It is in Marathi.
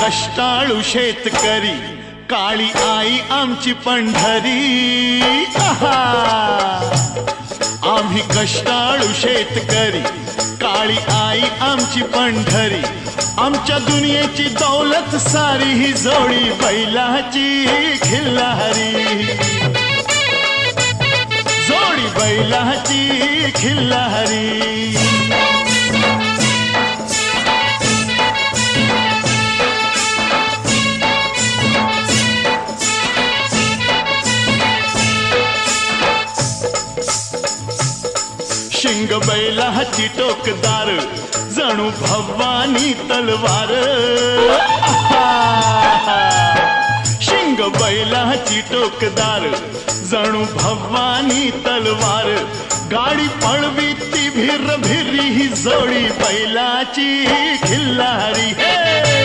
कष्टाळू शेतकरी काळी आई आमची पंढरी। आहा, आम्ही कष्टाळू शेतकरी काळी आई आमची पंढरी। आमच्या दुनियेची दौलत सारी ही जोडी बैलाची खिल्लारी, जोडी बैलाची खिल्लारी। शिंग बैलाची टोकदार जणू भवानी तलवार। शिंग बैलाची टोकदार जणू भवानी तलवार। गाडी पळवी ती भिर भिरी ही जोडी बैलाची खिल्लारी। हे